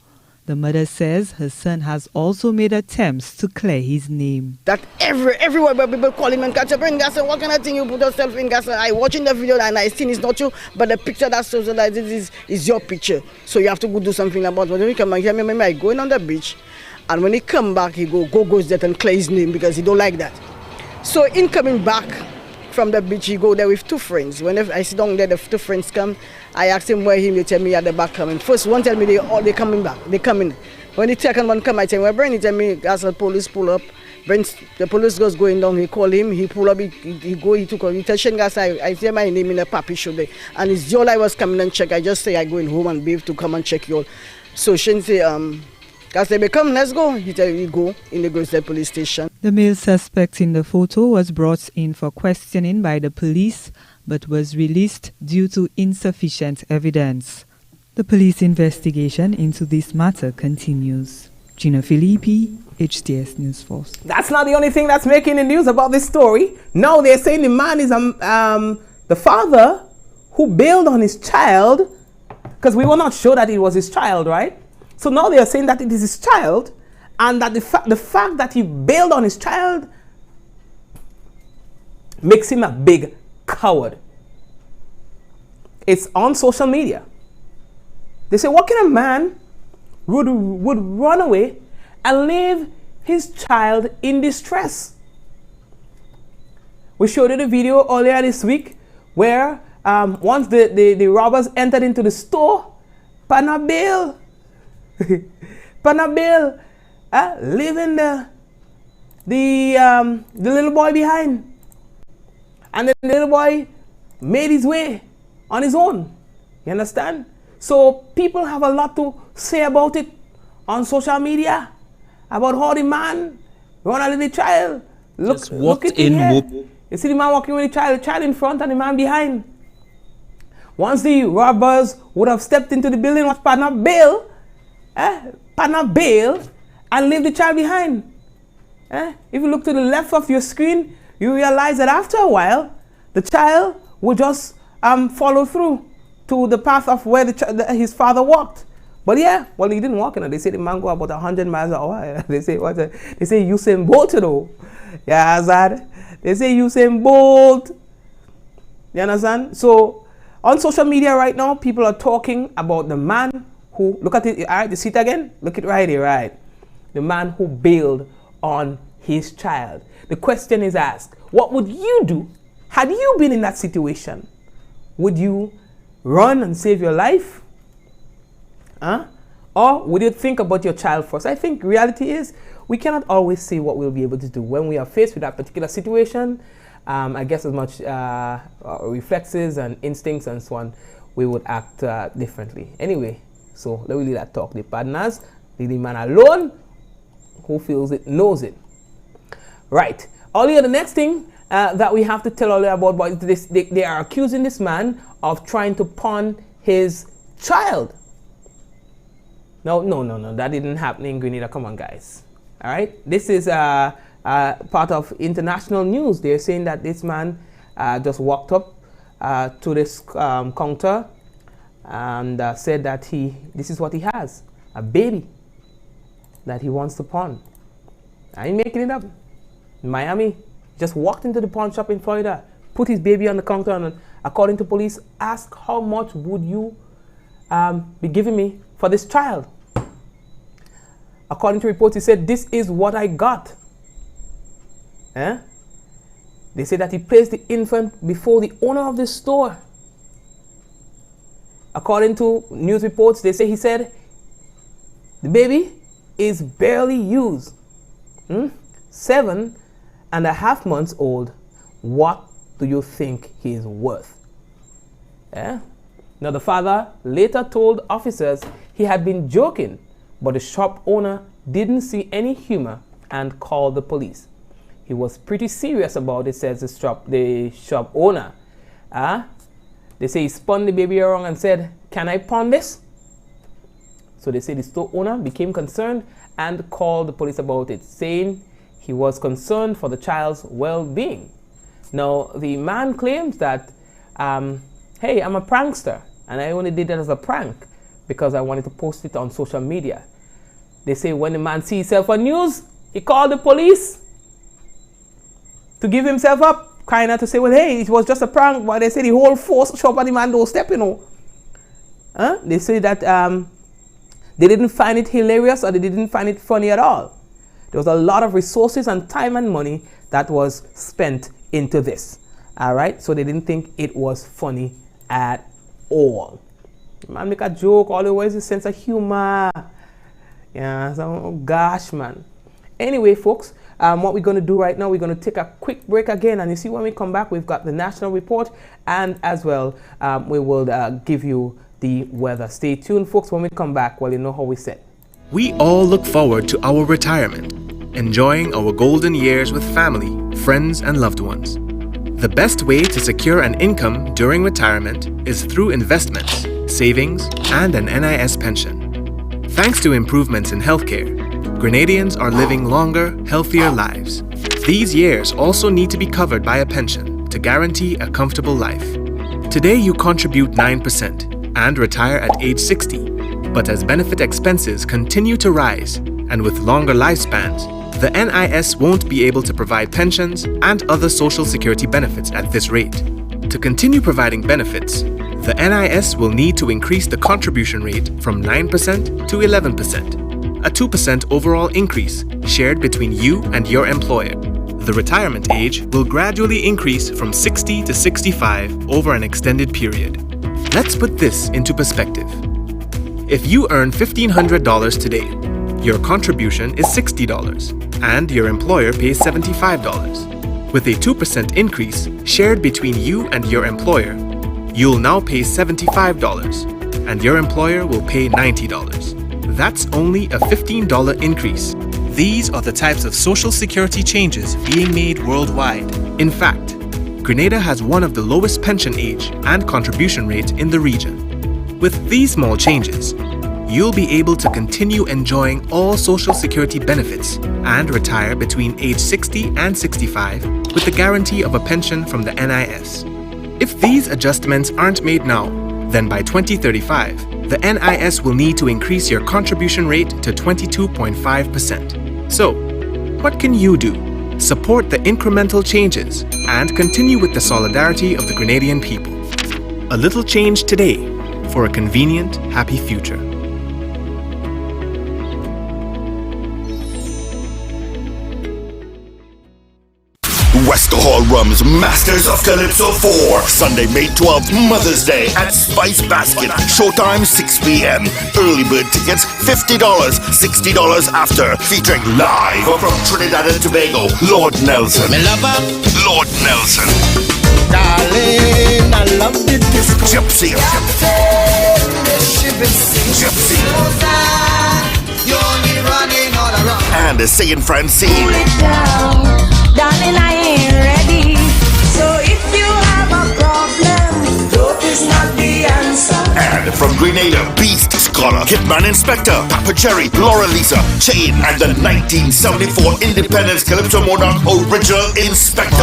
The mother says her son has also made attempts to clear his name. That everywhere where people call him and catch up, and say, what kind of thing you put yourself in? I watching the video and I seen it's not you, but the picture that's socialized is your picture. So you have to go do something about it. When he come back, I going on the beach, and when he come back, he goes there and clear his name because he don't like that. So in coming back from the beach, he go there with 2 friends. Whenever I sit down there, the 2 friends come. I ask him where they tell me at the back coming. First one tell me they coming back. They coming. When the second one come, I tell him, well, Brian, he tell me, as the police pull up. The police goes going down, he call him, he pull up, he tell Shengas, I say my name in a papi show there. And it's all I was coming and check. I just say I going home and bathe to come and check you all. So Shen say, as they come, let's go. He tell me, go in the Grisdale police station. The male suspect in the photo was brought in for questioning by the police, but was released due to insufficient evidence. The police investigation into this matter continues. Gina Filippi, HTS News Force. That's not the only thing that's making the news about this story. No, they're saying the man is the father who bailed on his child, because we were not sure that it was his child, right? So now they are saying that it is his child, and that the fact that he bailed on his child makes him a big coward. It's on social media. They say, what kind of man would run away and leave his child in distress? We showed you the video earlier this week where once the robbers entered into the store, Panabil, leaving the little boy behind. And the little boy made his way on his own. You understand? So people have a lot to say about it on social media, about how the man run a little child. Look at him. You see the man walking with the child in front and the man behind. Once the robbers would have stepped into the building, was partner bail, and leave the child behind. If you look to the left of your screen, you realize that after a while, the child will just follow through to the path of where his father walked. But yeah, well, he didn't walk. They say the man go about 100 miles an hour. They say Usain Bolt, though. Yeah, that. They say Usain Bolt. You understand? So on social media right now, people are talking about the man who, look at it, all right, you see it again? Look it right here, right? The man who bailed on his child. The question is asked, what would you do had you been in that situation? Would you run and save your life? Or would you think about your child first? I think reality is we cannot always say what we'll be able to do. When we are faced with that particular situation, I guess as much reflexes and instincts and so on, we would act differently. Anyway, so let me leave that talk. The partners, leave the man alone. Who feels it knows it. Right. Earlier, the next thing that we have to tell all about this, they are accusing this man of trying to pawn his child. No, that didn't happen in Grenada. Come on, guys. All right. This is part of international news. They're saying that this man just walked up to this counter and said that this is what he has, a baby that he wants to pawn. I ain't making it up. In Miami, just walked into the pawn shop in Florida, put his baby on the counter, and according to police, asked how much would you be giving me for this child. According to reports, he said, this is what I got. They say that he placed the infant before the owner of the store. According to news reports, they say he said, the baby is barely used. 7.5 months old. What do you think he is worth? Now the father later told officers he had been joking, but the shop owner didn't see any humor and called the police. He was pretty serious about it, says the shop owner. They say he spun the baby around and said, can I pawn this? So they say the store owner became concerned and called the police about it, saying he was concerned for the child's well-being. Now, the man claims that, hey, I'm a prankster, and I only did that as a prank because I wanted to post it on social media. They say when the man sees himself on news, he called the police to give himself up, kind of to say, well, hey, it was just a prank, but they say the whole force shop on the man doorstep, They say that they didn't find it hilarious or they didn't find it funny at all. There was a lot of resources and time and money that was spent into this. All right, so they didn't think it was funny at all. Man make a joke, always a sense of humor. Yeah, so, oh gosh, man. Anyway, folks, what we're going to do right now, we're going to take a quick break again. And you see, when we come back, we've got the national report, and as well, we will give you the weather. Stay tuned, folks. When we come back, well, you know how we said. We all look forward to our retirement, enjoying our golden years with family, friends, and loved ones. The best way to secure an income during retirement is through investments, savings, and an NIS pension. Thanks to improvements in healthcare, Grenadians are living longer, healthier lives. These years also need to be covered by a pension to guarantee a comfortable life. Today you contribute 9% and retire at age 60. But as benefit expenses continue to rise, and with longer lifespans, the NIS won't be able to provide pensions and other social security benefits at this rate. To continue providing benefits, the NIS will need to increase the contribution rate from 9% to 11%, a 2% overall increase shared between you and your employer. The retirement age will gradually increase from 60 to 65 over an extended period. Let's put this into perspective. If you earn $1,500 today, your contribution is $60 and your employer pays $75. With a 2% increase shared between you and your employer, you'll now pay $75 and your employer will pay $90. That's only a $15 increase. These are the types of social security changes being made worldwide. In fact, Grenada has one of the lowest pension age and contribution rate in the region. With these small changes, you'll be able to continue enjoying all Social Security benefits and retire between age 60 and 65 with the guarantee of a pension from the NIS. If these adjustments aren't made now, then by 2035, the NIS will need to increase your contribution rate to 22.5%. So, what can you do? Support the incremental changes and continue with the solidarity of the Grenadian people. A little change today for a convenient, happy future. West Hall Rum's Masters of Calypso 4, Sunday, May 12th, Mother's Day at Spice Basket. Showtime 6 p.m. Early bird tickets $50, $60 after. Featuring live from Trinidad and Tobago, Lord Nelson. Lord Nelson. Darling, I love the disco. Gypsy. Gypsy. You're only running all around. And Saint Francine. Cool it down, darling, I ain't ready. So if you have a problem, dope is not the answer. And from Grenada, Beast, Scholar, Hitman Inspector, Papa Cherry, Laura Lisa, Chain, and the 1974 Independence Calypso Monarch Original Inspector.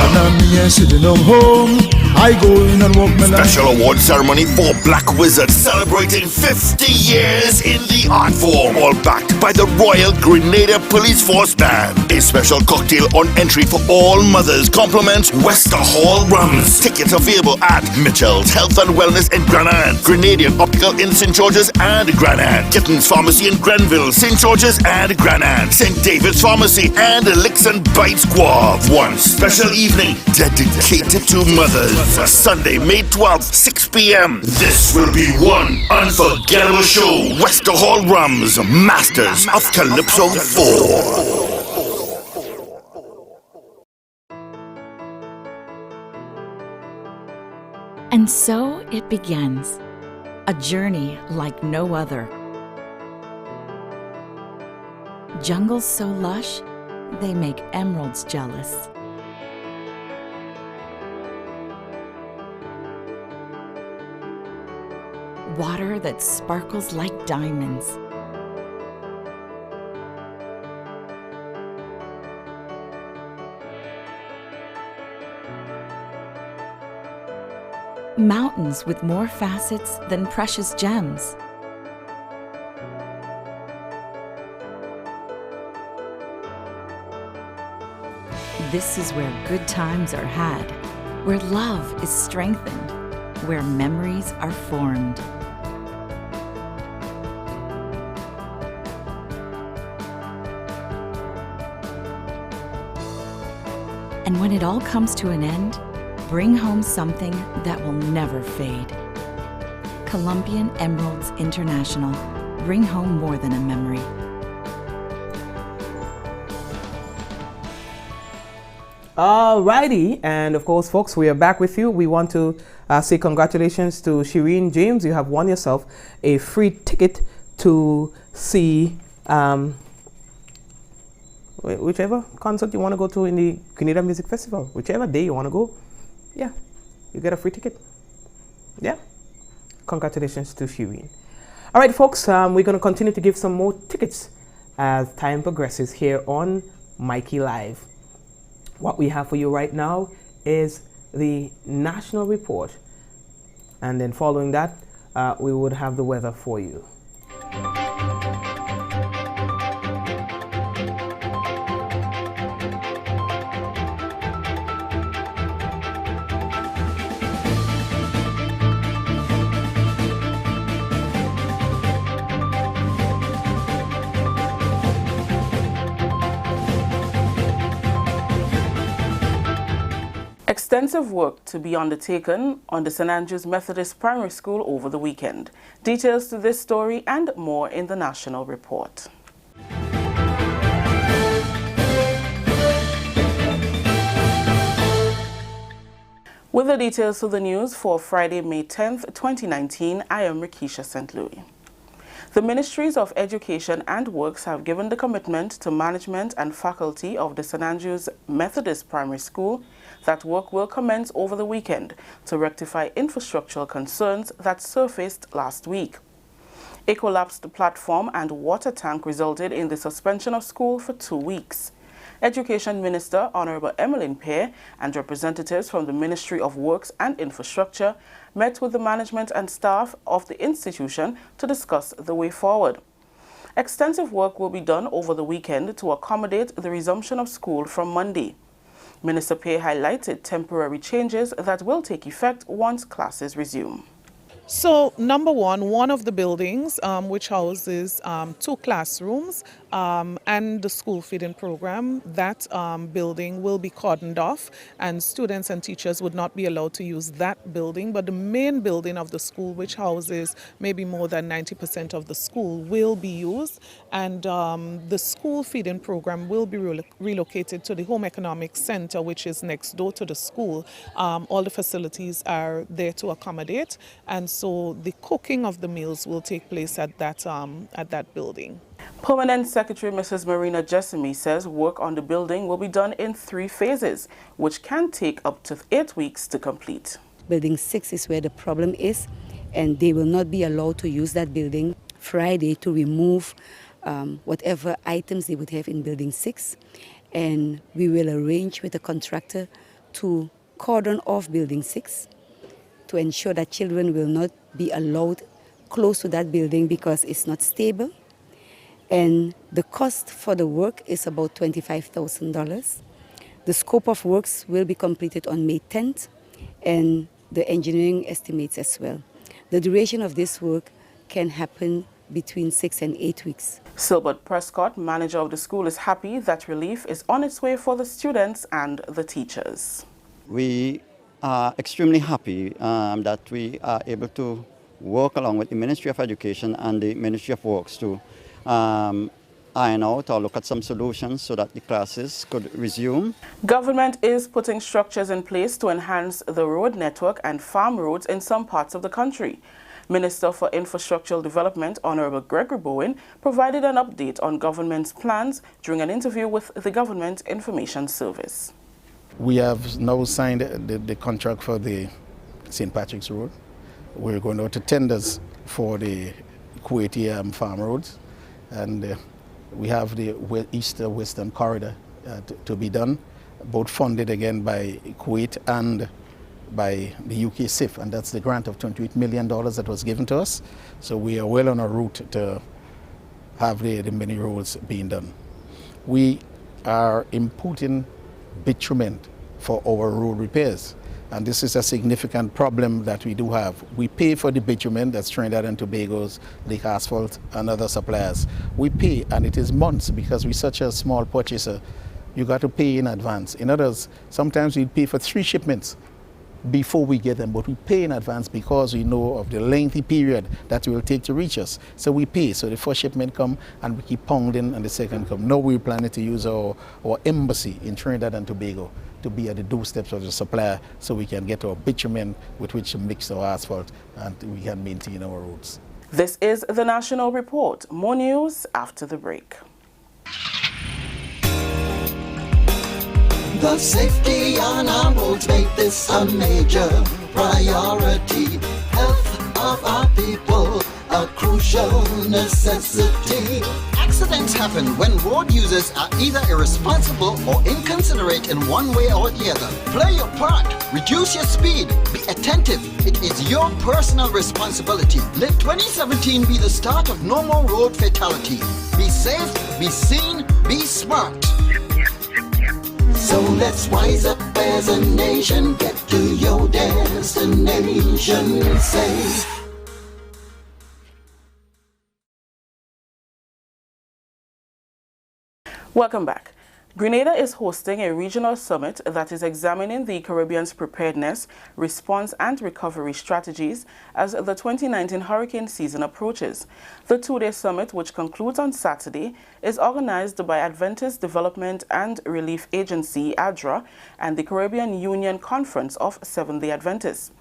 I go in and walk my Special award ceremony for Black Wizard, celebrating 50 years in the art form, all backed by the Royal Grenada Police Force Band. A special cocktail on entry for all mothers compliments Wester Hall Rums. Tickets available at Mitchell's Health and Wellness in Granada, Grenadian Optical in St. George's and Granada, Kittens Pharmacy in Grenville, St. George's and Granada, St. David's Pharmacy and Licks and Bites Guave. One special evening dedicated to mothers. Sunday, May 12th, 6 p.m. This will be one unforgettable show. Wester Hall Rums, Masters of Calypso 4. And so it begins, a journey like no other. Jungles so lush, they make emeralds jealous. Water that sparkles like diamonds. Mountains with more facets than precious gems. This is where good times are had, where love is strengthened, where memories are formed. And when it all comes to an end, bring home something that will never fade. Colombian Emeralds International. Bring home more than a memory. Alrighty, and of course, folks, we are back with you. We want to say congratulations to Shireen James. You have won yourself a free ticket to see whichever concert you want to go to in the Grenada Music Festival. Whichever day you want to go, yeah, you get a free ticket. Yeah, congratulations to Shireen. All right, folks, we're going to continue to give some more tickets as time progresses here on Mikey Live. What we have for you right now is the national report, and then following that, we would have the weather for you. Extensive work to be undertaken on the St. Andrews Methodist Primary School over the weekend. Details to this story and more in the national report. With the details to the news for Friday, May 10th, 2019, I am Rikisha St. Louis. The Ministries of Education and Works have given the commitment to management and faculty of the St. Andrews Methodist Primary School that work will commence over the weekend to rectify infrastructural concerns that surfaced last week. A collapsed platform and water tank resulted in the suspension of school for 2 weeks. Education Minister Honorable Emmeline Pear and representatives from the Ministry of Works and Infrastructure met with the management and staff of the institution to discuss the way forward. Extensive work will be done over the weekend to accommodate the resumption of school from Monday. Minister Pear highlighted temporary changes that will take effect once classes resume. So, number one of the buildings, which houses 2 classrooms and the school feeding program, that building will be cordoned off, and students and teachers would not be allowed to use that building. But the main building of the school, which houses maybe more than 90% of the school, will be used, and the school feeding program will be relocated to the Home Economic Center, which is next door to the school. All the facilities are there to accommodate, and so the cooking of the meals will take place at that building. Permanent Secretary Mrs. Marina Jessamy says work on the building will be done in 3 phases, which can take up to 8 weeks to complete. Building 6 is where the problem is, and they will not be allowed to use that building Friday to remove whatever items they would have in Building 6. And we will arrange with the contractor to cordon off Building 6 to ensure that children will not be allowed close to that building because it's not stable. And the cost for the work is about $25,000. The scope of works will be completed on May 10th, and the engineering estimates as well. The duration of this work can happen between 6 and 8 weeks. Silbert Prescott, manager of the school, is happy that relief is on its way for the students and the teachers. We are extremely happy that we are able to work along with the Ministry of Education and the Ministry of Works to iron out or look at some solutions so that the classes could resume. Government is putting structures in place to enhance the road network and farm roads in some parts of the country. Minister for Infrastructural Development, Honorable Gregory Bowen, provided an update on government's plans during an interview with the Government Information Service. We have now signed the contract for the St. Patrick's Road. We're going out to tenders for the Kuwaiti farm roads, and we have the East-Western corridor to be done, both funded again by Kuwait and by the UK SIF, and that's the grant of $28 million that was given to us. So we are well on our route to have the many roads being done. We are importing bitumen for our road repairs, and this is a significant problem that we do have. We pay for the bitumen, that's Trinidad and Tobago's, Lake Asphalt and other suppliers. We pay, and it is months because we're such a small purchaser. You got to pay in advance. In others, sometimes we pay for 3 shipments before we get them, but we pay in advance because we know of the lengthy period that it will take to reach us. So we pay. So the first shipment come and we keep pounding, and the second come. Now we're planning to use our embassy in Trinidad and Tobago to be at the doorsteps of the supplier so we can get our bitumen with which to mix our asphalt and we can maintain our roads. This is the National Report. More news after the break. The safety on our roads make this a major priority. Health of our people, a crucial necessity. Accidents happen when road users are either irresponsible or inconsiderate in one way or the other. Play your part. Reduce your speed. Be attentive. It is your personal responsibility. Let 2017 be the start of no more road fatality. Be safe, be seen, be smart. So let's wise up as a nation, get to your destination safe. Welcome back. Grenada is hosting a regional summit that is examining the Caribbean's preparedness, response and recovery strategies as the 2019 hurricane season approaches. The 2-day summit, which concludes on Saturday, is organized by Adventist Development and Relief Agency, ADRA, and the Caribbean Union Conference of Seventh-day Adventists.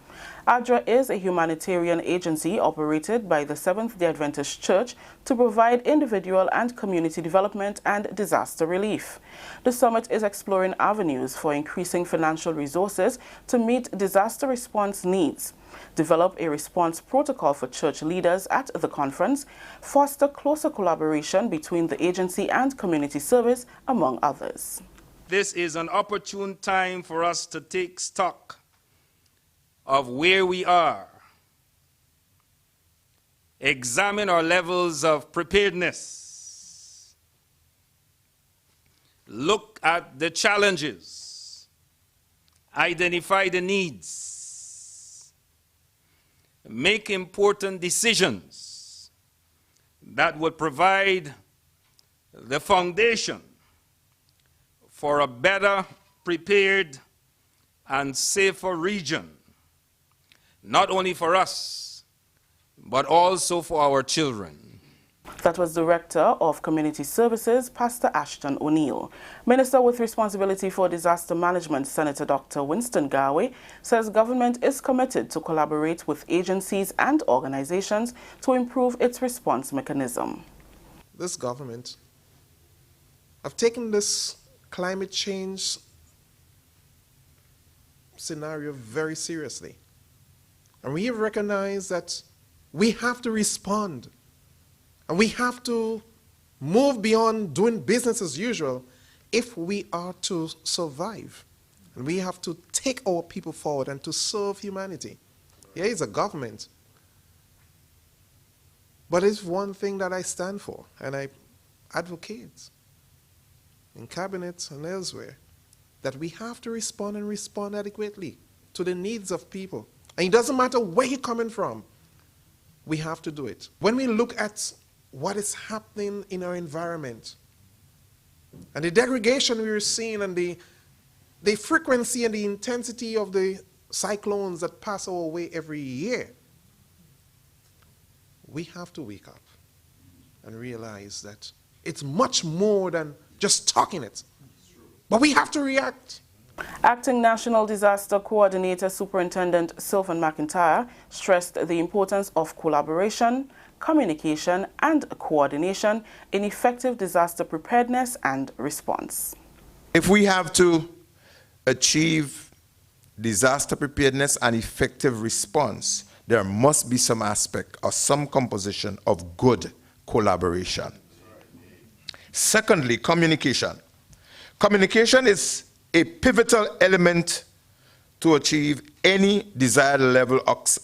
ADRA is a humanitarian agency operated by the Seventh-day Adventist Church to provide individual and community development and disaster relief. The summit is exploring avenues for increasing financial resources to meet disaster response needs, develop a response protocol for church leaders at the conference, foster closer collaboration between the agency and community service, among others. This is an opportune time for us to take stock of where we are, examine our levels of preparedness, look at the challenges, identify the needs, make important decisions that would provide the foundation for a better prepared and safer region, not only for us, but also for our children. That was Director of Community Services, Pastor Ashton O'Neill. Minister with responsibility for disaster management, Senator Dr. Winston Garwe, says government is committed to collaborate with agencies and organizations to improve its response mechanism. This government have taken this climate change scenario very seriously. And we have recognized that we have to respond. And we have to move beyond doing business as usual if we are to survive. And we have to take our people forward and to serve humanity. Here is a government. But it's one thing that I stand for and I advocate in cabinet and elsewhere, that we have to respond and respond adequately to the needs of people. And it doesn't matter where you're coming from, we have to do it. When we look at what is happening in our environment and the degradation we're seeing and the frequency and the intensity of the cyclones that pass our way every year, we have to wake up and realize that it's much more than just talking it. But we have to react. Acting National Disaster Coordinator Superintendent Sylvan McIntyre stressed the importance of collaboration, communication, and coordination in effective disaster preparedness and response. If we have to achieve disaster preparedness and effective response, there must be some aspect or some composition of good collaboration. Secondly, communication. Communication is a pivotal element to achieve any desired level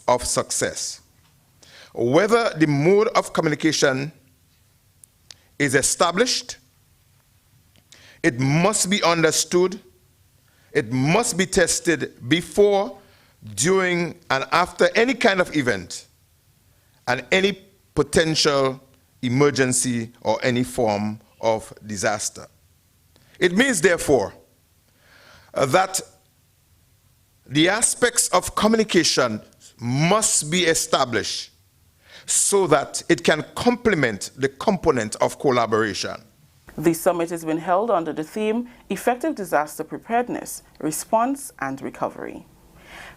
of success. Whether the mode of communication is established, it must be understood, it must be tested before, during, and after any kind of event and any potential emergency or any form of disaster. It means, therefore, that the aspects of communication must be established so that it can complement the component of collaboration. The summit has been held under the theme Effective Disaster Preparedness, Response and Recovery.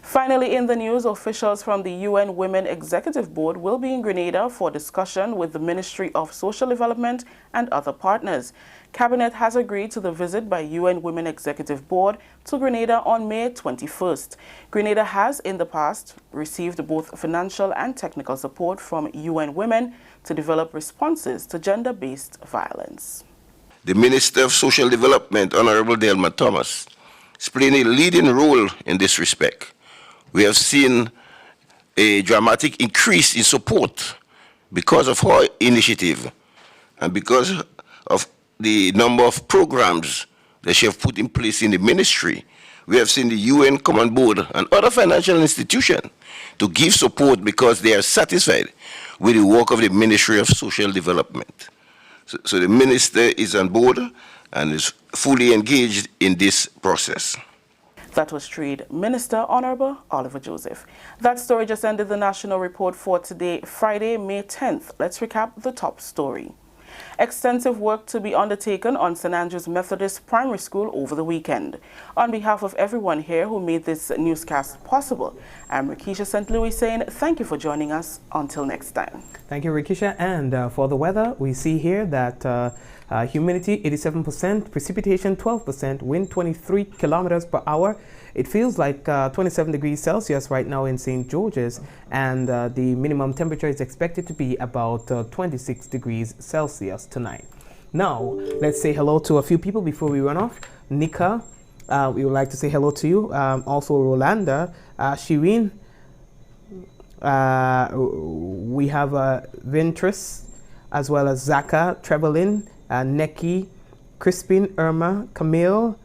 Finally, in the news, officials from the UN Women Executive Board will be in Grenada for discussion with the Ministry of Social Development and other partners. Cabinet has agreed to the visit by UN Women Executive Board to Grenada on May 21st. Grenada has in the past received both financial and technical support from UN Women to develop responses to gender-based violence. The Minister of Social Development, Honorable Delma Thomas, is playing a leading role in this respect. We have seen a dramatic increase in support because of her initiative and because of the number of programs that she has put in place in the ministry. We have seen the UN Common Board and other financial institutions to give support because they are satisfied with the work of the Ministry of Social Development. So the minister is on board and is fully engaged in this process. That was Trade Minister Honorable Oliver Joseph. That story just ended the national report for today, Friday, May 10th. Let's recap the top story. Extensive work to be undertaken on St. Andrew's Methodist Primary School over the weekend. On behalf of everyone here who made this newscast possible, I'm Rikisha St. Louis saying thank you for joining us. Until next time. Thank you, Rikisha. And for the weather, we see here that humidity 87%, precipitation 12%, wind 23 kilometers per hour. It feels like 27 degrees Celsius right now in St. George's, and the minimum temperature is expected to be about 26 degrees Celsius tonight. Now, let's say hello to a few people before we run off. Nika, we would like to say hello to you. Also, Rolanda, Shireen. We have Ventris, as well as Zaka, Trevelin, Neki, Crispin, Irma, Camille.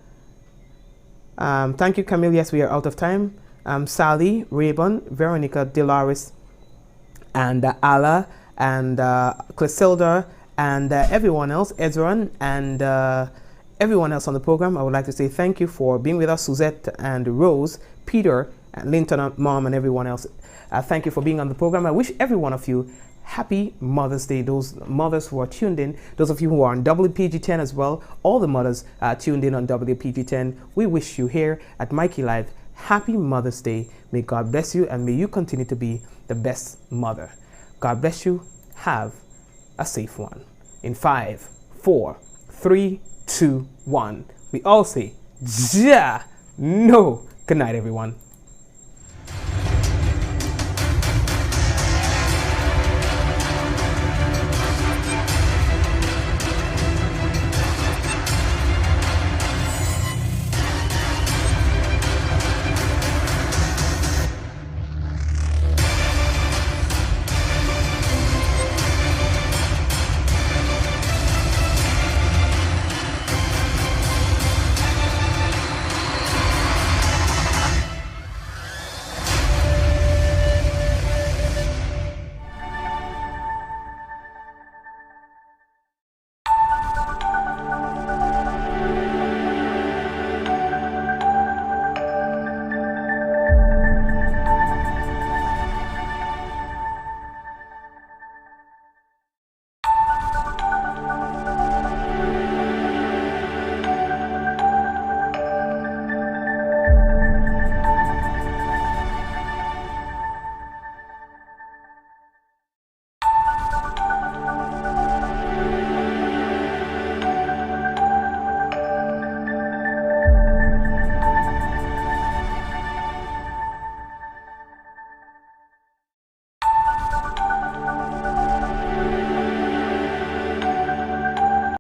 Thank you, Camille. Yes, we are out of time. Sally, Raybon, Veronica, Delaris, and Ala, and Clisselda, and everyone else, Ezran, and everyone else on the program. I would like to say thank you for being with us, Suzette and Rose, Peter, and Linton, Mom, and everyone else. Thank you for being on the program. I wish every one of you happy Mother's Day. Those mothers who are tuned in, those of you who are on WPG10 as well, all the mothers tuned in on WPG10, we wish you here at Mikey Live happy Mother's Day. May God bless you, and may you continue to be the best mother. God bless you. Have a safe one. In 5, 4, 3, 2, 1, we all say, Ja, no. Good night, everyone.